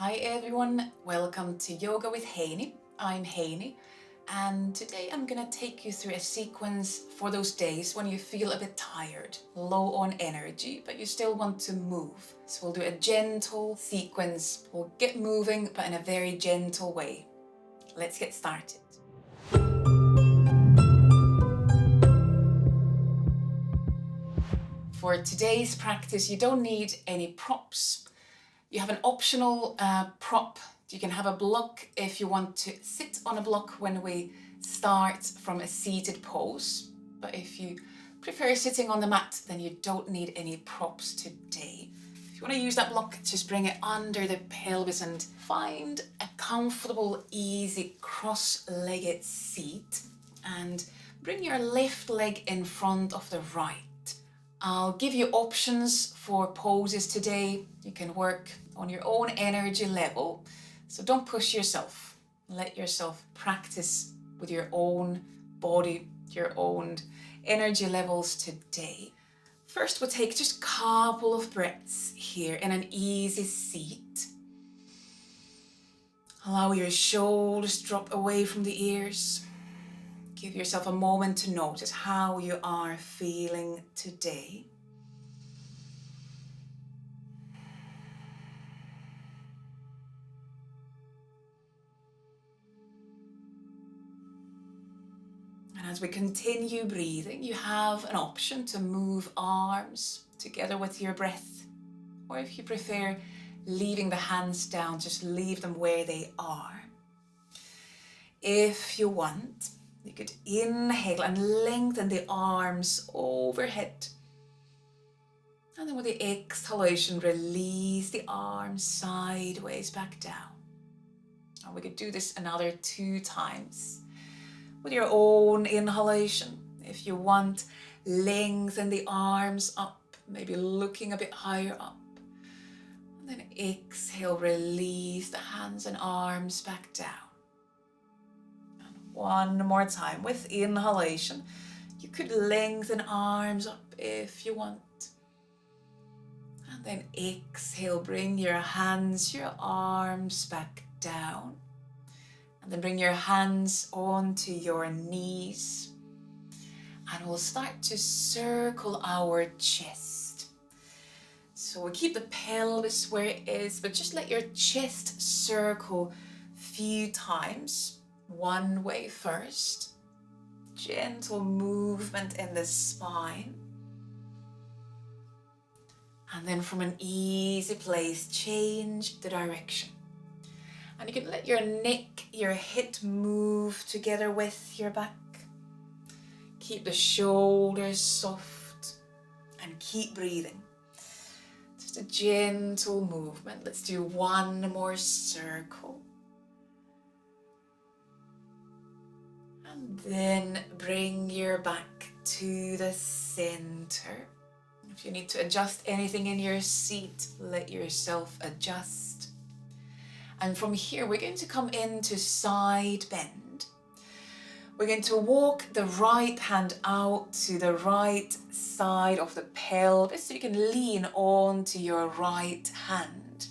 Hi everyone, welcome to Yoga with Heini. I'm Heini, and today I'm gonna take you through a sequence for those days when you feel a bit tired, low on energy, but you still want to move. So we'll do a gentle sequence. We'll get moving, but in a very gentle way. Let's get started. For today's practice, you don't need any props. You have an optional prop. You can have a block if you want to sit on a block when we start from a seated pose. But if you prefer sitting on the mat, then you don't need any props today. If you want to use that block, just bring it under the pelvis and find a comfortable, easy cross-legged seat and bring your left leg in front of the right. I'll give you options for poses today. You can work on your own energy level, so don't push yourself. Let yourself practice with your own body, your own energy levels today. First, we'll take just a couple of breaths here in an easy seat. Allow your shoulders drop away from the ears. Give yourself a moment to notice how you are feeling today. And as we continue breathing, you have an option to move arms together with your breath. Or if you prefer leaving the hands down, just leave them where they are. If you want, you could inhale and lengthen the arms overhead. And then with the exhalation, release the arms sideways back down. And we could do this another 2 times. With your own inhalation, if you want, lengthen the arms up, maybe looking a bit higher up. And then exhale, release the hands and arms back down. One more time. With inhalation, you could lengthen arms up if you want. And then exhale, bring your hands, your arms back down. And then bring your hands onto your knees. And we'll start to circle our chest. So we'll keep the pelvis where it is, but just let your chest circle a few times. One way first, gentle movement in the spine. And then from an easy place, change the direction. And you can let your neck, your head move together with your back. Keep the shoulders soft and keep breathing. Just a gentle movement. Let's do one more circle. And then bring your back to the center. If you need to adjust anything in your seat, let yourself adjust. And from here, we're going to come into side bend. We're going to walk the right hand out to the right side of the pelvis so you can lean onto your right hand.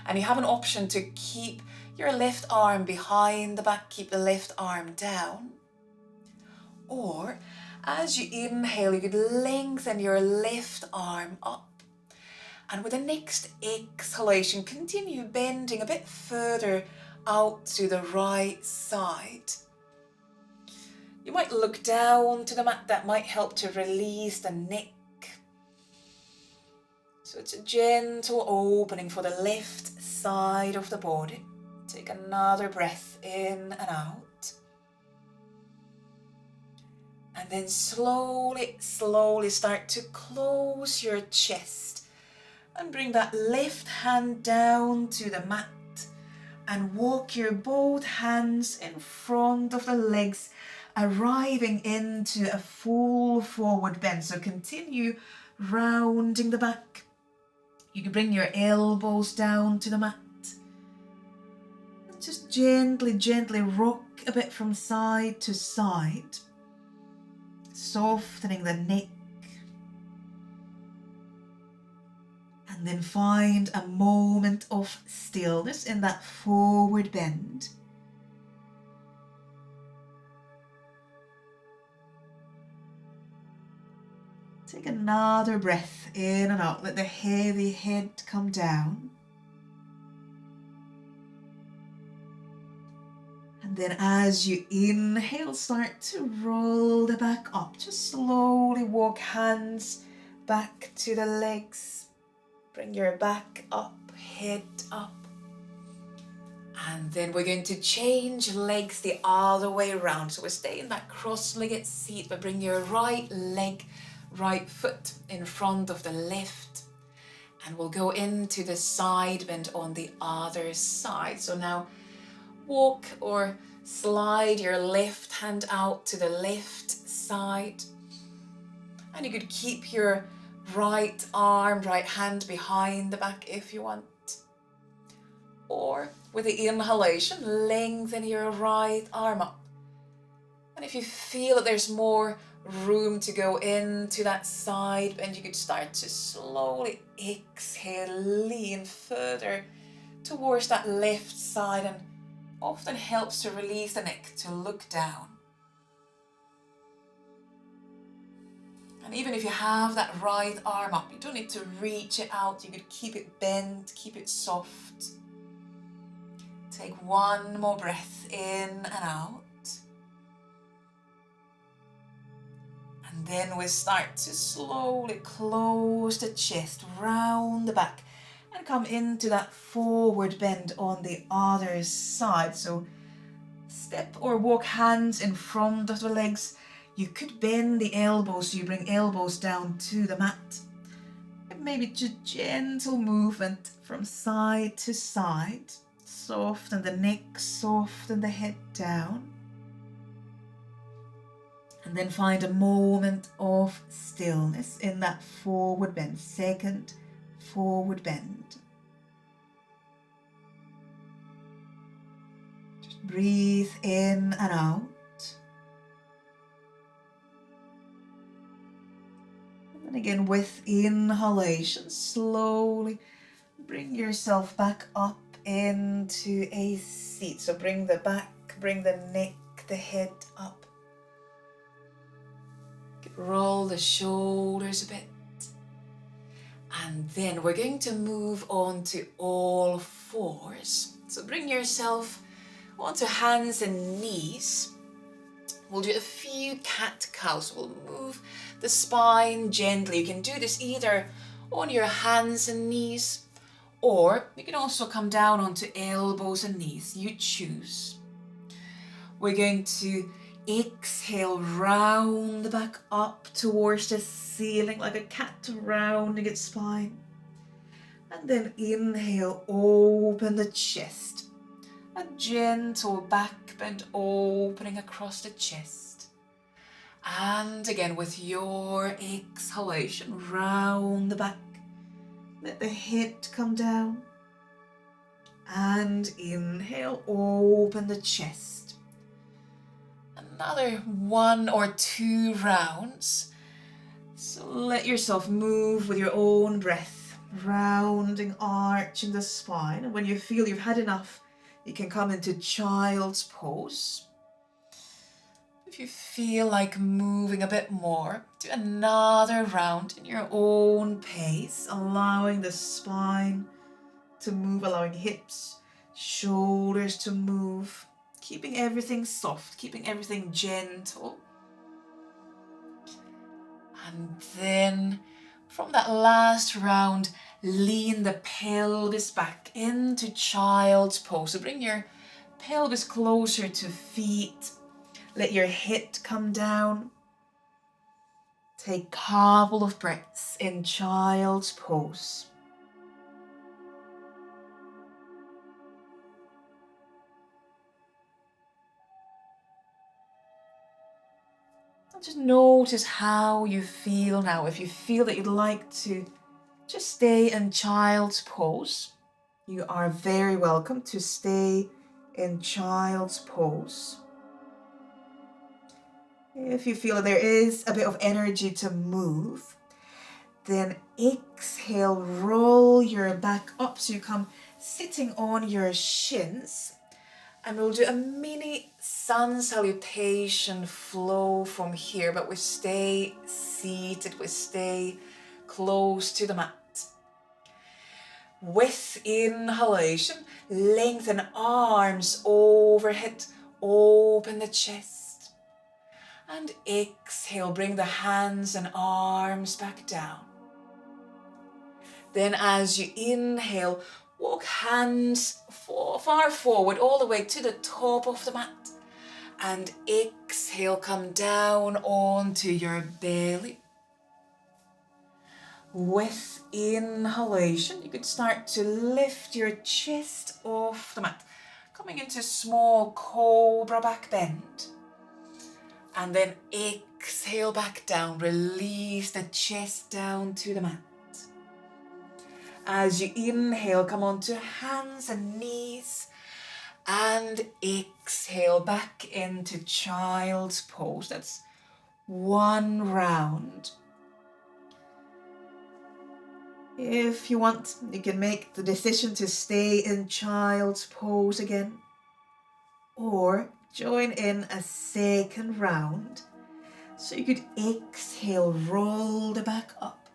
And you have an option to keep your left arm behind the back, keep the left arm down. Or as you inhale, you could lengthen your left arm up. And with the next exhalation, continue bending a bit further out to the right side. You might look down to the mat. That might help to release the neck. So it's a gentle opening for the left side of the body. Take another breath in and out. And then slowly start to close your chest and bring that left hand down to the mat and walk your both hands in front of the legs, arriving into a full forward bend. So continue rounding the back. You can bring your elbows down to the mat. And just gently rock a bit from side to side, softening the neck. And then find a moment of stillness in that forward bend. Take another breath in and out. Let the heavy head come down. And then as you inhale, start to roll the back up. Just slowly walk hands back to the legs. Bring your back up, head up. And then we're going to change legs the other way around. So we stay in that cross-legged seat, but bring your right leg, right foot in front of the left. And we'll go into the side bend on the other side. So now walk or slide your left hand out to the left side. And you could keep your right arm, right hand behind the back if you want. Or with the inhalation, lengthen your right arm up. And if you feel that there's more room to go into that side bend, you could start to slowly exhale, lean further towards that left side, and often helps to release the neck to look down. And even if you have that right arm up, you don't need to reach it out. You could keep it bent, keep it soft. Take one more breath in and out. And then we start to slowly close the chest, round the back, and come into that forward bend on the other side. So step or walk hands in front of the legs. You could bend the elbows, so you bring elbows down to the mat. And maybe just gentle movement from side to side. Soften the neck, soften the head down. And then find a moment of stillness in that forward bend, second forward bend. Just breathe in and out. And again, with inhalation, slowly bring yourself back up into a seat. So bring the back, bring the neck, the head up. Roll the shoulders a bit. And then we're going to move on to all fours. So bring yourself onto hands and knees. We'll do a few cat-cows. We'll move the spine gently. You can do this either on your hands and knees, or you can also come down onto elbows and knees. You choose. We're going to exhale, round the back up towards the ceiling like a cat rounding its spine. And then inhale, open the chest. A gentle back bend opening across the chest. And again, with your exhalation, round the back. Let the head come down. And inhale, open the chest. Another 1 or 2 rounds. So let yourself move with your own breath, rounding, arching the spine. And when you feel you've had enough, you can come into child's pose. If you feel like moving a bit more, do another round in your own pace, allowing the spine to move, allowing hips, shoulders to move. Keeping everything soft, keeping everything gentle. And then from that last round, lean the pelvis back into child's pose. So bring your pelvis closer to feet. Let your head come down. Take a couple of breaths in child's pose. Just notice how you feel now. If you feel that you'd like to just stay in child's pose, you are very welcome to stay in child's pose. If you feel there is a bit of energy to move, then exhale, roll your back up so you come sitting on your shins. And we'll do a mini sun salutation flow from here, but we stay seated, we stay close to the mat. With inhalation, lengthen arms overhead, open the chest. And exhale, bring the hands and arms back down. Then as you inhale, walk hands far forward, all the way to the top of the mat. And exhale, come down onto your belly. With inhalation, you could start to lift your chest off the mat, coming into small cobra back bend. And then exhale back down, release the chest down to the mat. As you inhale, come onto hands and knees. And exhale back into child's pose. That's one round. If you want, you can make the decision to stay in child's pose again, or join in a second round. So you could exhale, roll the back up.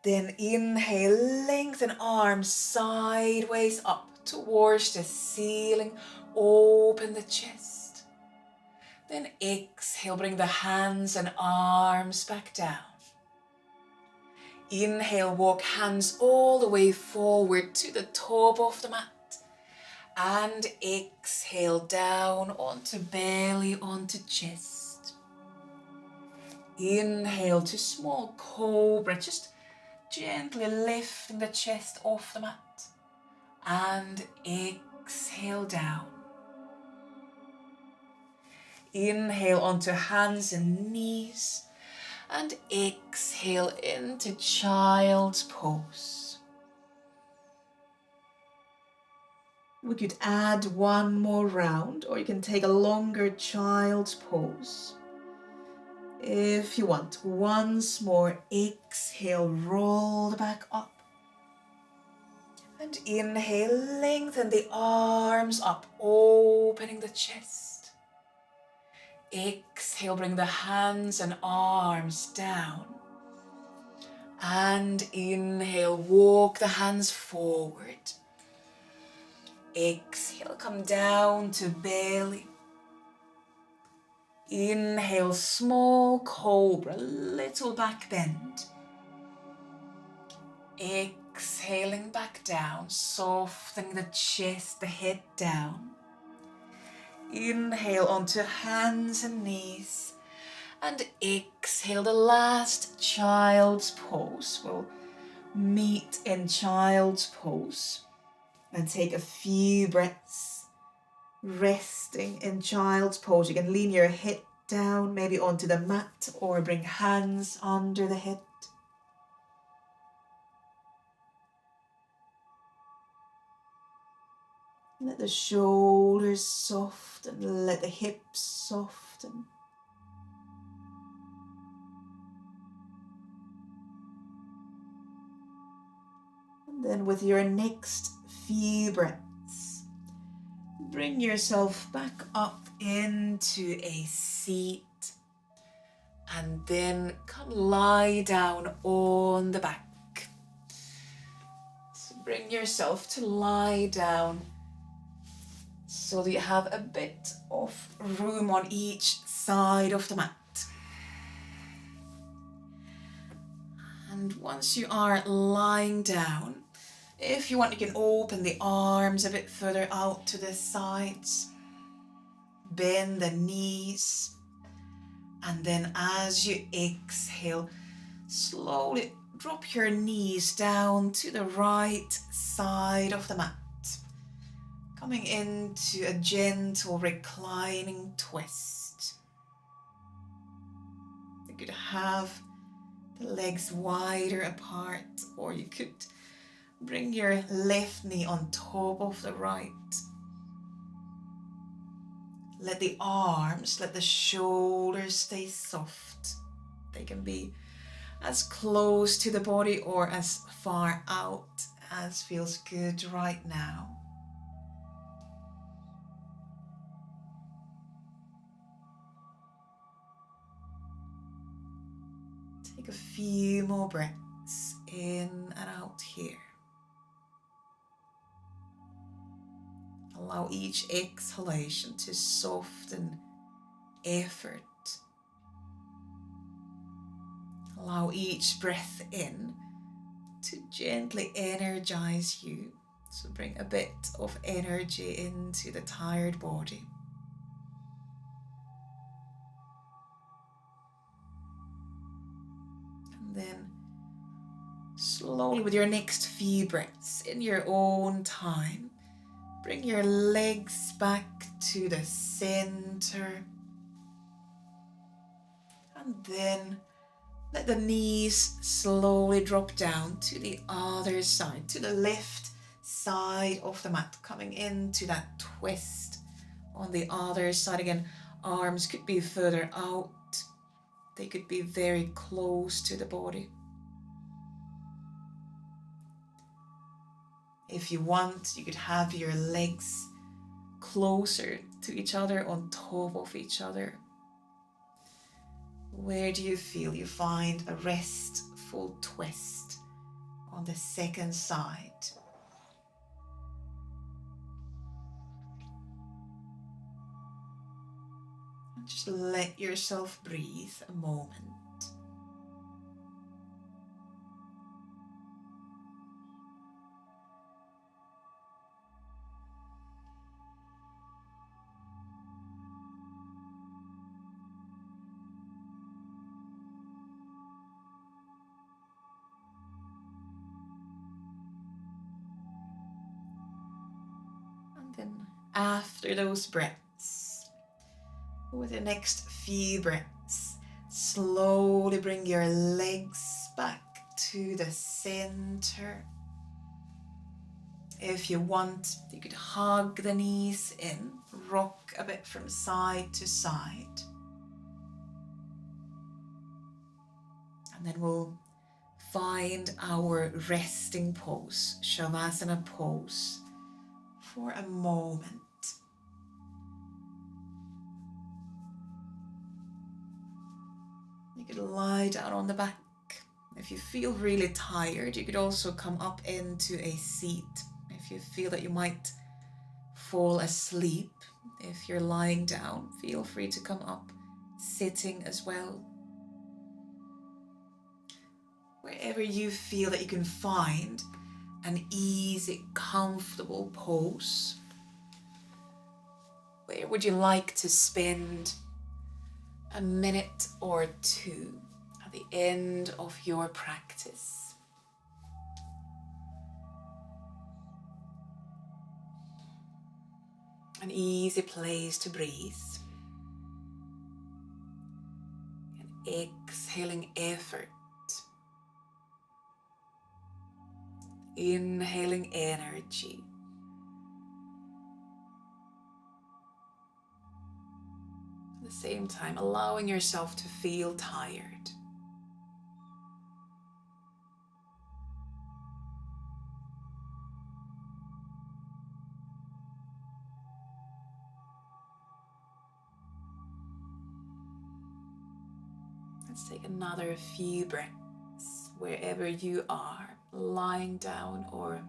Then inhale, lengthen arms sideways up towards the ceiling, open the chest. Then exhale, bring the hands and arms back down. Inhale, walk hands all the way forward to the top of the mat. And exhale down onto belly, onto chest. Inhale to small cobra, just gently lifting the chest off the mat. And exhale down. Inhale onto hands and knees. And exhale into child's pose. We could add one more round, or you can take a longer child's pose. If you want, once more, exhale, roll the back up. And inhale, lengthen the arms up, opening the chest. Exhale, bring the hands and arms down. And inhale, walk the hands forward. Exhale, come down to belly. Inhale, small cobra, little back bend. Exhaling back down, softening the chest, the head down. Inhale onto hands and knees. And exhale, the last child's pose. We'll meet in child's pose. And take a few breaths, resting in child's pose. You can lean your head down, maybe onto the mat, or bring hands under the head. Let the shoulders soften, let the hips soften. And then with your next few breaths, bring yourself back up into a seat. And then come lie down on the back. So bring yourself to lie down, so that you have a bit of room on each side of the mat. And once you are lying down, if you want, you can open the arms a bit further out to the sides. Bend the knees. And then as you exhale, slowly drop your knees down to the right side of the mat. Coming into a gentle reclining twist. You could have the legs wider apart, or you could bring your left knee on top of the right. Let the arms, let the shoulders stay soft. They can be as close to the body or as far out as feels good right now. Take a few more breaths in and out here. Allow each exhalation to soften effort. Allow each breath in to gently energize you. So bring a bit of energy into the tired body. And then slowly with your next few breaths in your own time, bring your legs back to the center. And then let the knees slowly drop down to the other side, to the left side of the mat, coming into that twist on the other side. Again, arms could be further out. They could be very close to the body. If you want, you could have your legs closer to each other, on top of each other. Where do you feel you find a restful twist on the second side? And just let yourself breathe a moment. Then after those breaths, with the next few breaths, slowly bring your legs back to the center. If you want, you could hug the knees in, rock a bit from side to side. And then we'll find our resting pose, Shavasana pose, for a moment. You could lie down on the back. If you feel really tired, you could also come up into a seat. If you feel that you might fall asleep, if you're lying down, feel free to come up sitting as well. Wherever you feel that you can find an easy, comfortable pose. Where would you like to spend a minute or two at the end of your practice? An easy place to breathe. And exhaling effort. Inhaling energy. At the same time, allowing yourself to feel tired. Let's take another few breaths wherever you are, lying down or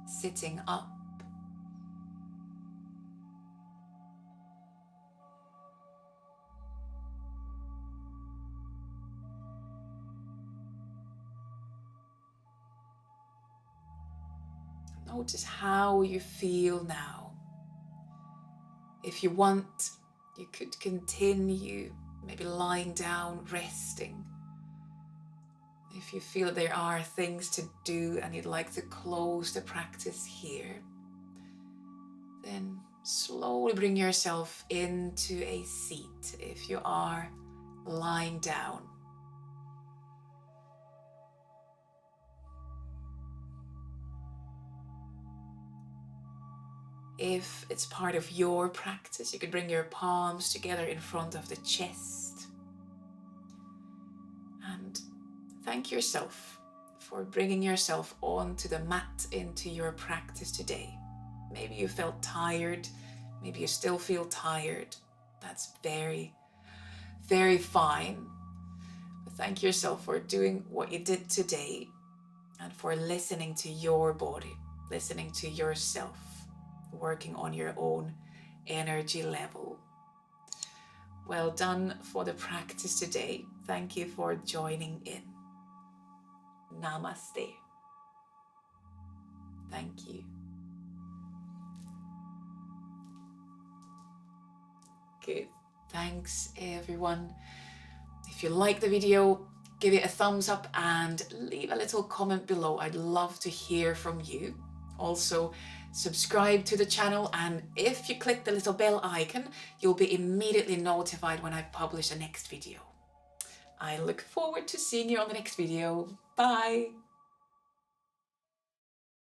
sitting up. Notice how you feel now. If you want, you could continue, maybe lying down, resting. If you feel there are things to do and you'd like to close the practice here, then slowly bring yourself into a seat if you are lying down. If it's part of your practice, you could bring your palms together in front of the chest. And thank yourself for bringing yourself onto the mat into your practice today. Maybe you felt tired, maybe you still feel tired. That's very, very fine. But thank yourself for doing what you did today and for listening to your body, listening to yourself, working on your own energy level. Well done for the practice today. Thank you for joining in. Namaste. Thank you. Good. Thanks, everyone. If you like the video, give it a thumbs up and leave a little comment below. I'd love to hear from you. Also, subscribe to the channel, and if you click the little bell icon, you'll be immediately notified when I publish the next video. I look forward to seeing you on the next video. Bye!